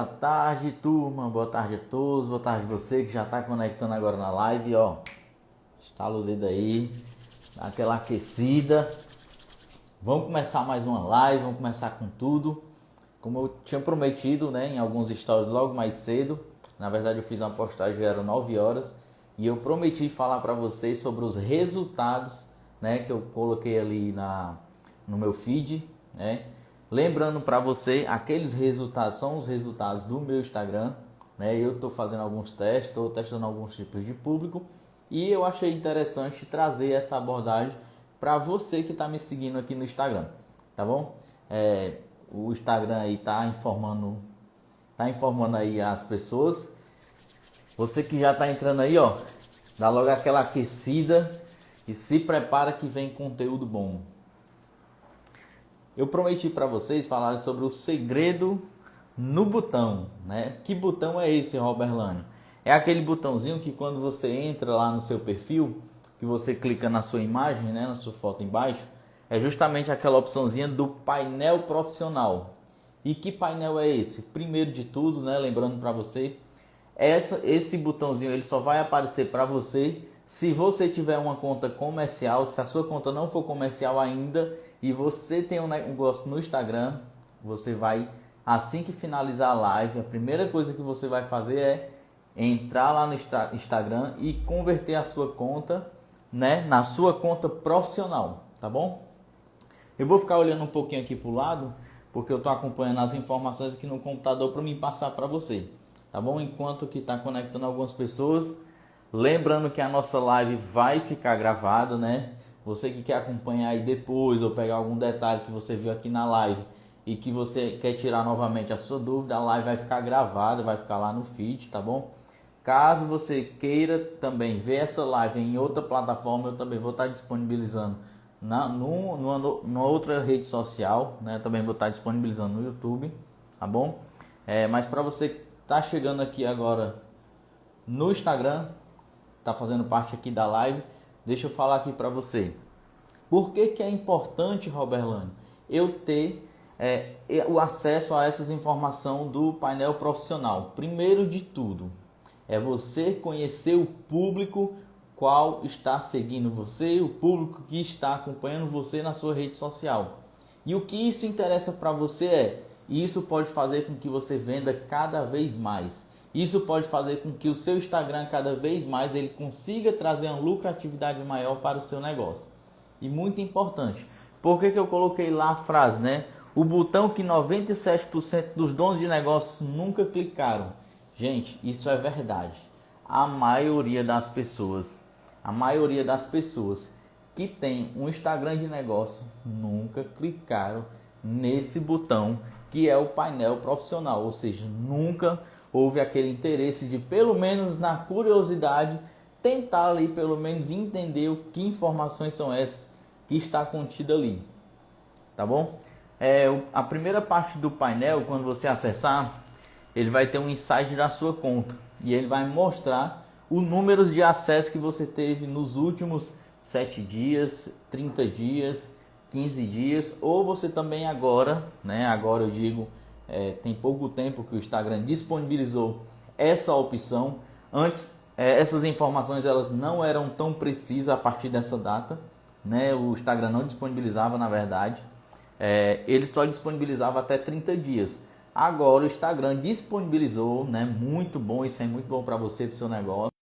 Boa tarde, turma. Boa tarde a todos. Boa tarde você que já está conectando agora na live, ó. Estala o dedo aí, dá aquela aquecida. Vamos começar mais uma live, vamos começar com tudo. Como eu tinha prometido, né, em alguns stories logo mais cedo. Na verdade eu fiz uma postagem, era 9 horas. E eu prometi falar para vocês sobre os resultados, né, que eu coloquei ali no meu feed, né. Lembrando para você, aqueles resultados são os resultados do meu Instagram, né? Eu estou fazendo alguns testes, estou testando alguns tipos de público e eu achei interessante trazer essa abordagem para você que está me seguindo aqui no Instagram, tá bom? O Instagram aí tá informando aí as pessoas. Você que já está entrando aí, ó, dá logo aquela aquecida e se prepara que vem conteúdo bom. Eu prometi para vocês falar sobre o segredo no botão, né? Que botão é esse, Roberlânio? É aquele botãozinho que quando você entra lá no seu perfil, que você clica na sua imagem, né, na sua foto embaixo, é justamente aquela opçãozinha do painel profissional. E que painel é esse? Primeiro de tudo, né, lembrando para você, esse botãozinho ele só vai aparecer para você se você tiver uma conta comercial. Se a sua conta não for comercial ainda e você tem um negócio no Instagram, você vai, assim que finalizar a live, a primeira coisa que você vai fazer é entrar lá no Instagram e converter a sua conta, né, na sua conta profissional, tá bom? Eu vou ficar olhando um pouquinho aqui para o lado, porque eu estou acompanhando as informações aqui no computador para me passar para você, tá bom? Enquanto que está conectando algumas pessoas, lembrando que a nossa live vai ficar gravada, né? Você que quer acompanhar aí depois ou pegar algum detalhe que você viu aqui na live e que você quer tirar novamente a sua dúvida, a live vai ficar gravada, vai ficar lá no feed, tá bom? Caso você queira também ver essa live em outra plataforma, eu também vou estar disponibilizando numa outra rede social, né? Também vou estar disponibilizando no YouTube, tá bom? Mas para você que está chegando aqui agora no Instagram, está fazendo parte aqui da live, deixa eu falar aqui para você. Por que é importante, Roberlânio, eu ter o acesso a essas informações do painel profissional? Primeiro de tudo, é você conhecer o público qual está seguindo você, o público que está acompanhando você na sua rede social. E o que isso interessa para você isso pode fazer com que você venda cada vez mais. Isso pode fazer com que o seu Instagram cada vez mais ele consiga trazer uma lucratividade maior para o seu negócio. E muito importante, por que eu coloquei lá a frase, né? O botão que 97% dos donos de negócios nunca clicaram. Gente, isso é verdade. A maioria das pessoas que tem um Instagram de negócio nunca clicaram nesse botão que é o painel profissional, ou seja, nunca houve aquele interesse de, pelo menos na curiosidade, tentar ali pelo menos entender o que informações são essas que está contida ali, tá bom? A primeira parte do painel, quando você acessar, ele vai ter um insight da sua conta e ele vai mostrar os números de acesso que você teve nos últimos 7 dias, 30 dias, 15 dias, ou você também agora, né? Agora eu digo, tem pouco tempo que o Instagram disponibilizou essa opção. Antes, essas informações elas não eram tão precisas a partir dessa data, né? O Instagram não disponibilizava, na verdade, ele só disponibilizava até 30 dias. Agora o Instagram disponibilizou, né? Muito bom, isso é muito bom para você, para o seu negócio.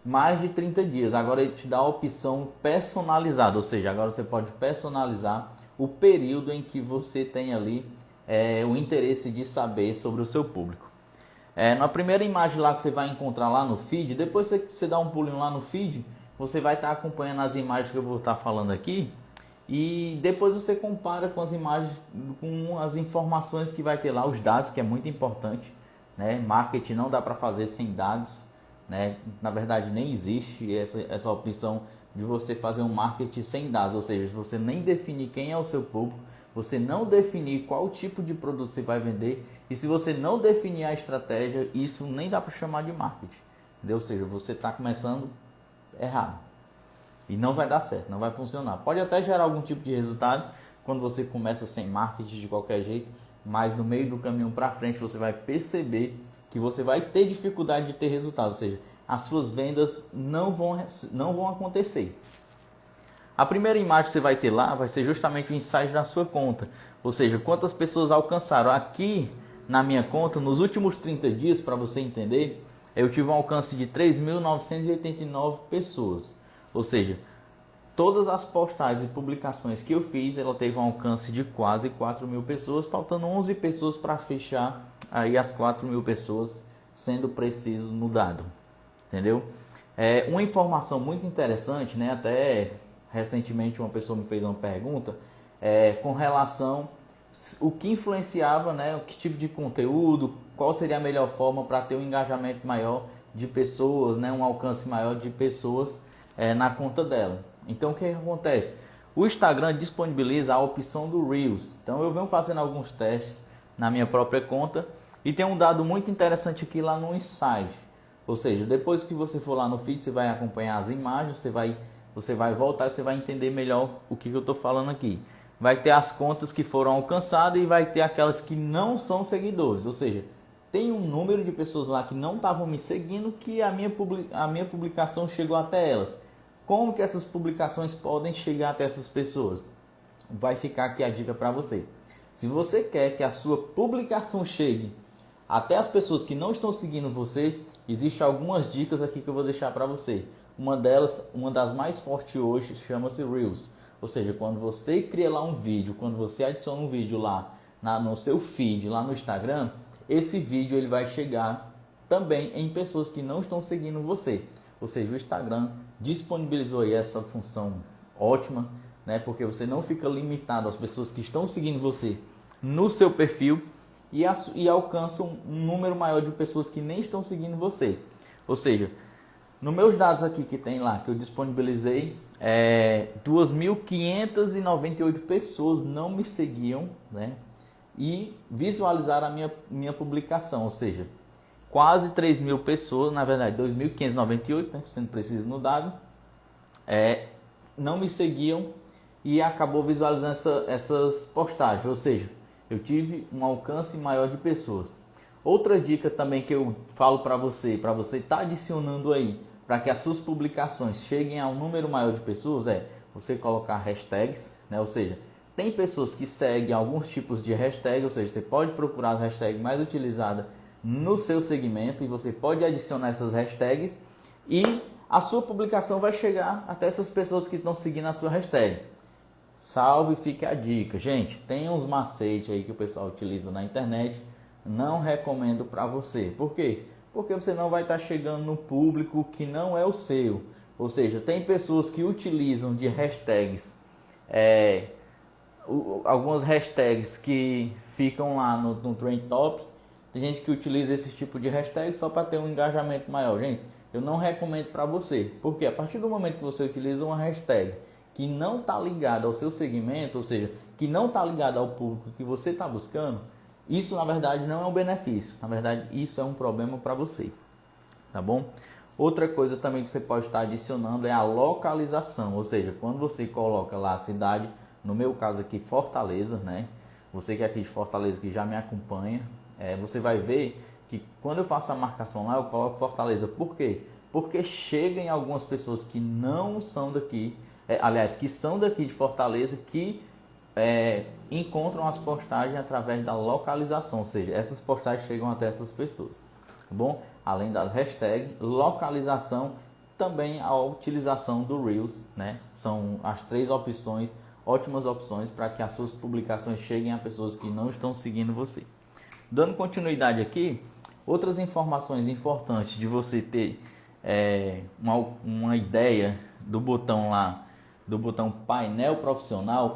Mais de 30 dias. Agora ele te dá a opção personalizada, ou seja, agora você pode personalizar o período em que você tem ali o interesse de saber sobre o seu público. Na primeira imagem lá que você vai encontrar lá no feed, depois você dá um pulinho lá no feed, você vai estar acompanhando as imagens que eu vou estar falando aqui e depois você compara com as imagens, com as informações que vai ter lá, os dados, que é muito importante, né? Marketing não dá para fazer sem dados, né? Na verdade nem existe essa opção de você fazer um marketing sem dados, ou seja, se você nem definir quem é o seu público, você não definir qual tipo de produto você vai vender e se você não definir a estratégia, isso nem dá para chamar de marketing, entendeu? Ou seja, você está começando errado e não vai dar certo, não vai funcionar. Pode até gerar algum tipo de resultado, quando você começa sem marketing de qualquer jeito, mas no meio do caminho para frente você vai perceber que você vai ter dificuldade de ter resultados, ou seja, as suas vendas não vão acontecer. A primeira imagem que você vai ter lá vai ser justamente o insight da sua conta, ou seja, quantas pessoas alcançaram. Aqui na minha conta, nos últimos 30 dias, para você entender, eu tive um alcance de 3.989 pessoas, ou seja, todas as postagens e publicações que eu fiz, ela teve um alcance de quase 4.000 pessoas, faltando 11 pessoas para fechar aí as 4.000 pessoas, sendo preciso no dado, entendeu? Uma informação muito interessante, né? Até recentemente uma pessoa me fez uma pergunta com relação o que influenciava, né? Que tipo de conteúdo, qual seria a melhor forma para ter um engajamento maior de pessoas, né? Um alcance maior de pessoas na conta dela. Então o que acontece? O Instagram disponibiliza a opção do Reels. Então eu venho fazendo alguns testes na minha própria conta e tem um dado muito interessante aqui lá no Insight. Ou seja, depois que você for lá no feed, você vai acompanhar as imagens, você vai voltar e você vai entender melhor o que eu estou falando aqui. Vai ter as contas que foram alcançadas e vai ter aquelas que não são seguidores. Ou seja, tem um número de pessoas lá que não estavam me seguindo que a minha publicação chegou até elas. Como que essas publicações podem chegar até essas pessoas? Vai ficar aqui a dica para você. Se você quer que a sua publicação chegue até as pessoas que não estão seguindo você, existem algumas dicas aqui que eu vou deixar para você. Uma delas, uma das mais fortes hoje, chama-se Reels. Ou seja, quando você cria lá um vídeo, quando você adiciona um vídeo lá no seu feed, lá no Instagram, esse vídeo ele vai chegar também em pessoas que não estão seguindo você. Ou seja, o Instagram disponibilizou aí essa função ótima, né? Porque você não fica limitado às pessoas que estão seguindo você no seu perfil e alcança um número maior de pessoas que nem estão seguindo você. Ou seja, nos meus dados aqui que tem lá, que eu disponibilizei, 2.598 pessoas não me seguiam, né? E visualizaram a minha publicação, ou seja, quase 3.000 pessoas, na verdade 2.598, né, sendo preciso no dado, não me seguiam e acabou visualizando essas postagens, ou seja, eu tive um alcance maior de pessoas. Outra dica também que eu falo para você estar adicionando aí, para que as suas publicações cheguem a um número maior de pessoas, você colocar hashtags, né, ou seja, tem pessoas que seguem alguns tipos de hashtag, ou seja, você pode procurar as hashtags mais utilizadas no seu segmento e você pode adicionar essas hashtags e a sua publicação vai chegar até essas pessoas que estão seguindo a sua hashtag. Salve, fica a dica. Gente, tem uns macetes aí que o pessoal utiliza na internet, não recomendo para você. Por quê? Porque você não vai estar chegando no público que não é o seu. Ou seja, tem pessoas que utilizam de hashtags, algumas hashtags que ficam lá no Trend Top. Tem gente que utiliza esse tipo de hashtag só para ter um engajamento maior. Gente, eu não recomendo para você. Porque a partir do momento que você utiliza uma hashtag que não está ligada ao seu segmento, ou seja, que não está ligada ao público que você está buscando, isso na verdade não é um benefício. Na verdade, isso é um problema para você. Tá bom? Outra coisa também que você pode estar adicionando é a localização. Ou seja, quando você coloca lá a cidade, no meu caso aqui Fortaleza, né? Você que é aqui de Fortaleza que já me acompanha, você vai ver que quando eu faço a marcação lá, eu coloco Fortaleza. Por quê? Porque chega em algumas pessoas que não são daqui, aliás, que são daqui de Fortaleza, que encontram as postagens através da localização. Ou seja, essas postagens chegam até essas pessoas. Tá bom? Além das hashtags, localização, também a utilização do Reels, né? São as 3 opções, ótimas opções para que as suas publicações cheguem a pessoas que não estão seguindo você. Dando continuidade aqui, outras informações importantes de você ter uma ideia do botão lá, do botão painel profissional,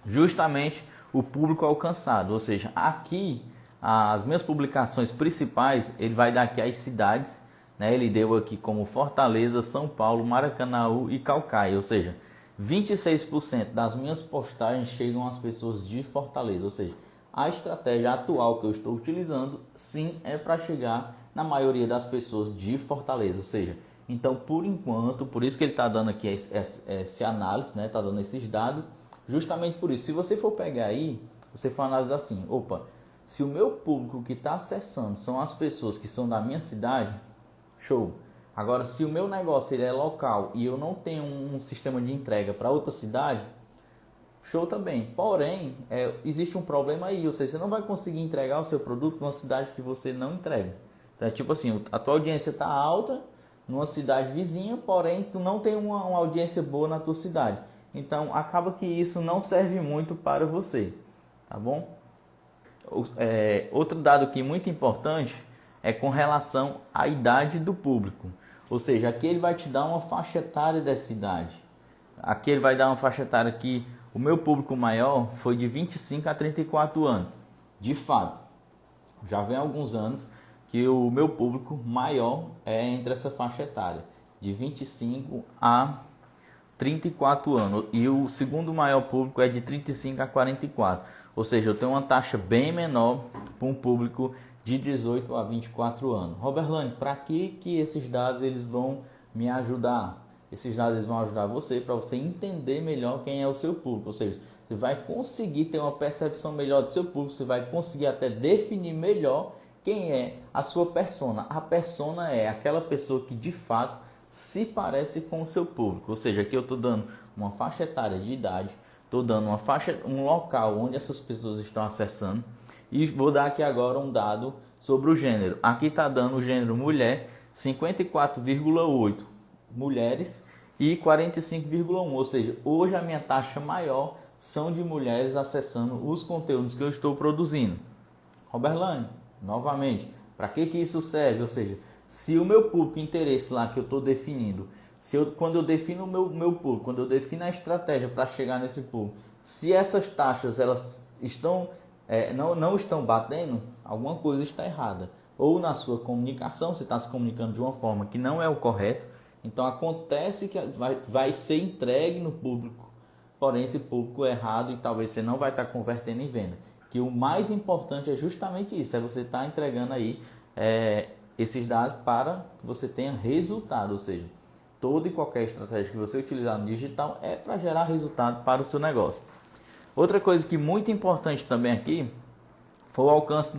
justamente o público alcançado. Ou seja, aqui as minhas publicações principais, ele vai dar aqui as cidades, né? Ele deu aqui como Fortaleza, São Paulo, Maracanaú e Caucaia, ou seja, 26% das minhas postagens chegam às pessoas de Fortaleza, ou seja, a estratégia atual que eu estou utilizando, sim, é para chegar na maioria das pessoas de Fortaleza. Ou seja, então, por enquanto, por isso que ele está dando aqui essa análise, né? Está dando esses dados, Justamente por isso, se você for pegar aí, você for analisar assim, opa, se o meu público que está acessando são as pessoas que são da minha cidade, show. Agora, se o meu negócio ele é local e eu não tenho um sistema de entrega para outra cidade, show também. Porém, existe um problema aí, ou seja, você não vai conseguir entregar o seu produto numa cidade que você não entrega. Então, é tipo assim, a tua audiência está alta numa cidade vizinha, porém tu não tem uma audiência boa na tua cidade. Então, acaba que isso não serve muito para você, tá bom? Outro dado aqui muito importante é com relação à idade do público. Ou seja, aqui ele vai te dar uma faixa etária dessa idade. Aqui ele vai dar uma faixa etária que o meu público maior foi de 25 a 34 anos. De fato, já vem alguns anos que o meu público maior é entre essa faixa etária, de 25 a 34 anos. E o segundo maior público é de 35 a 44. Ou seja, eu tenho uma taxa bem menor para um público de 18 a 24 anos. Roberlane, para que esses dados eles vão me ajudar? Esses dados eles vão ajudar você para você entender melhor quem é o seu público. Ou seja, você vai conseguir ter uma percepção melhor do seu público, você vai conseguir até definir melhor quem é a sua persona. A persona é aquela pessoa que de fato se parece com o seu público. Ou seja, aqui eu estou dando uma faixa etária de idade, estou dando um local onde essas pessoas estão acessando e vou dar aqui agora um dado sobre o gênero. Aqui está dando o gênero mulher, 54,8 mulheres e 45,1, ou seja, hoje a minha taxa maior são de mulheres acessando os conteúdos que eu estou produzindo. Roberlane, novamente, para que isso serve? Ou seja, se o meu público interesse lá que eu estou definindo, quando eu defino o meu público, quando eu defino a estratégia para chegar nesse público, se essas taxas elas estão não estão batendo, alguma coisa está errada. Ou na sua comunicação, você está se comunicando de uma forma que não é o correto, então acontece que vai ser entregue no público, porém esse público é errado e talvez você não vai estar convertendo em venda. Que o mais importante é justamente isso, é você estar entregando aí esses dados para que você tenha resultado, ou seja, toda e qualquer estratégia que você utilizar no digital é para gerar resultado para o seu negócio. Outra coisa que é muito importante também aqui foi o alcance,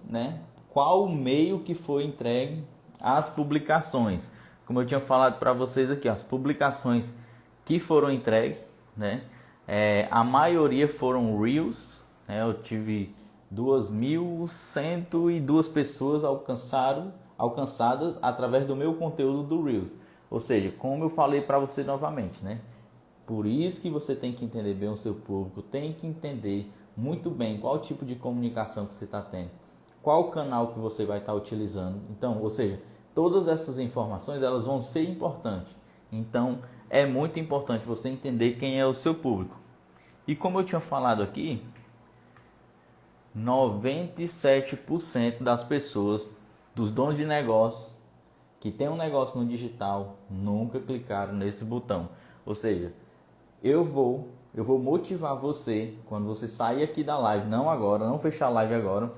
né? Qual o meio que foi entregue às publicações. Como eu tinha falado para vocês aqui, as publicações que foram entregues, né? A maioria foram Reels, né? Eu tive 2.102 pessoas alcançadas através do meu conteúdo do Reels. Ou seja, como eu falei para você novamente, né? Por isso que você tem que entender bem o seu público, tem que entender muito bem qual tipo de comunicação que você está tendo, qual canal que você vai estar utilizando. Então, ou seja, todas essas informações elas vão ser importantes. Então, é muito importante você entender quem é o seu público. E como eu tinha falado aqui, 97% das pessoas, dos donos de negócio, que tem um negócio no digital, nunca clicaram nesse botão. Ou seja, eu vou motivar você, quando você sair aqui da live, não agora, não fechar a live agora,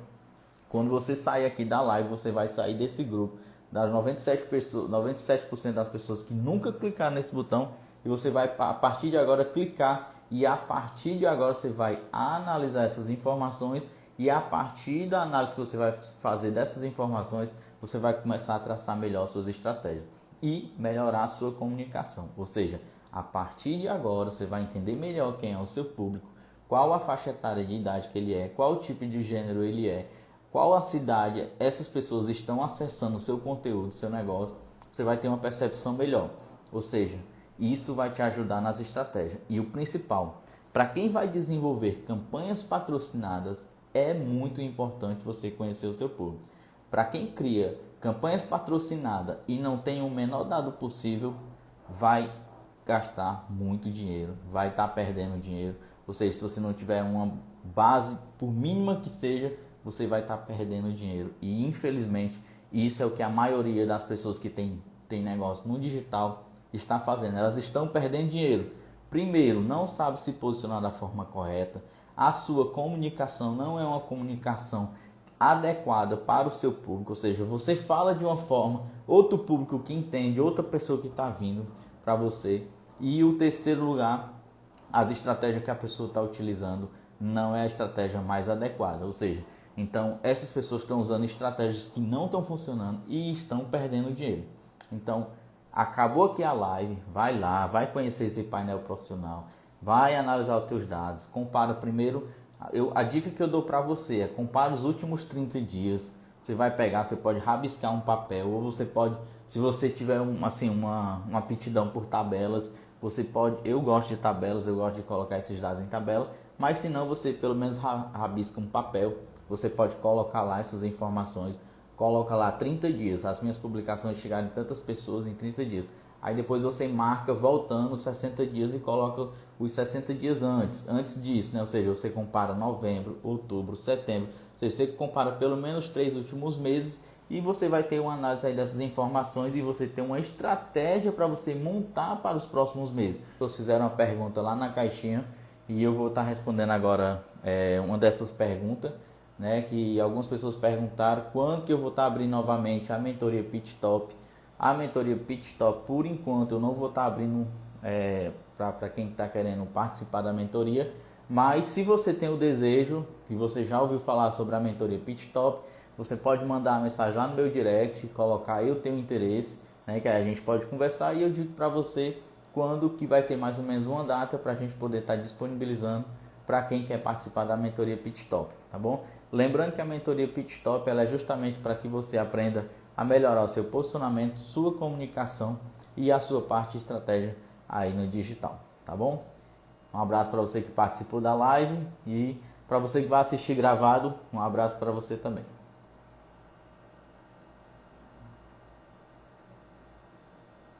quando você sair aqui da live, você vai sair desse grupo, das 97% das pessoas que nunca clicaram nesse botão, e você vai, a partir de agora, clicar, e a partir de agora você vai analisar essas informações, e a partir da análise que você vai fazer dessas informações, você vai começar a traçar melhor suas estratégias e melhorar a sua comunicação. Ou seja, a partir de agora você vai entender melhor quem é o seu público, qual a faixa etária de idade que ele é, qual o tipo de gênero ele é, qual a cidade essas pessoas estão acessando o seu conteúdo, o seu negócio. Você vai ter uma percepção melhor. Ou seja, isso vai te ajudar nas estratégias. E o principal, para quem vai desenvolver campanhas patrocinadas, é muito importante você conhecer o seu público. Para quem cria campanhas patrocinadas e não tem o menor dado possível, vai gastar muito dinheiro, vai estar perdendo dinheiro. Ou seja, se você não tiver uma base, por mínima que seja, você vai estar perdendo dinheiro. E infelizmente, isso é o que a maioria das pessoas que tem negócio no digital está fazendo. Elas estão perdendo dinheiro. Primeiro, não sabe se posicionar da forma correta. A sua comunicação não é uma comunicação adequada para o seu público. Ou seja, você fala de uma forma, outro público que entende, outra pessoa que está vindo para você. E o terceiro lugar, as estratégias que a pessoa está utilizando não é a estratégia mais adequada, ou seja, então essas pessoas estão usando estratégias que não estão funcionando e estão perdendo dinheiro. Então, acabou aqui a live, vai lá, vai conhecer esse painel profissional, vai analisar os teus dados, compara primeiro, a dica que eu dou para você é compara os últimos 30 dias, você vai pegar, você pode rabiscar um papel, ou você pode, se você tiver uma aptidão por tabelas, você pode, eu gosto de tabelas, eu gosto de colocar esses dados em tabela, mas se não, você pelo menos rabisca um papel, você pode colocar lá essas informações, coloca lá 30 dias, as minhas publicações chegaram em tantas pessoas em 30 dias. Aí depois você marca voltando 60 dias e coloca os 60 dias antes disso, né? Ou seja, você compara novembro, outubro, setembro, ou seja, você compara pelo menos 3 últimos meses e você vai ter uma análise aí dessas informações e você tem uma estratégia para você montar para os próximos meses. Vocês fizeram uma pergunta lá na caixinha e eu vou estar respondendo agora uma dessas perguntas, né? Que algumas pessoas perguntaram quando que eu vou estar abrindo novamente a mentoria Pitch Top. A mentoria Pitch Top, por enquanto, eu não vou estar abrindo para quem está querendo participar da mentoria, mas se você tem o desejo e você já ouviu falar sobre a mentoria Pitch Top, você pode mandar uma mensagem lá no meu direct, colocar eu tenho interesse, né, que aí a gente pode conversar e eu digo para você quando que vai ter mais ou menos uma data para a gente poder estar disponibilizando para quem quer participar da mentoria Pitch Top, tá bom? Lembrando que a mentoria Pitch Top ela é justamente para que você aprenda a melhorar o seu posicionamento, sua comunicação e a sua parte de estratégia aí no digital, tá bom? Um abraço para você que participou da live e para você que vai assistir gravado, um abraço para você também.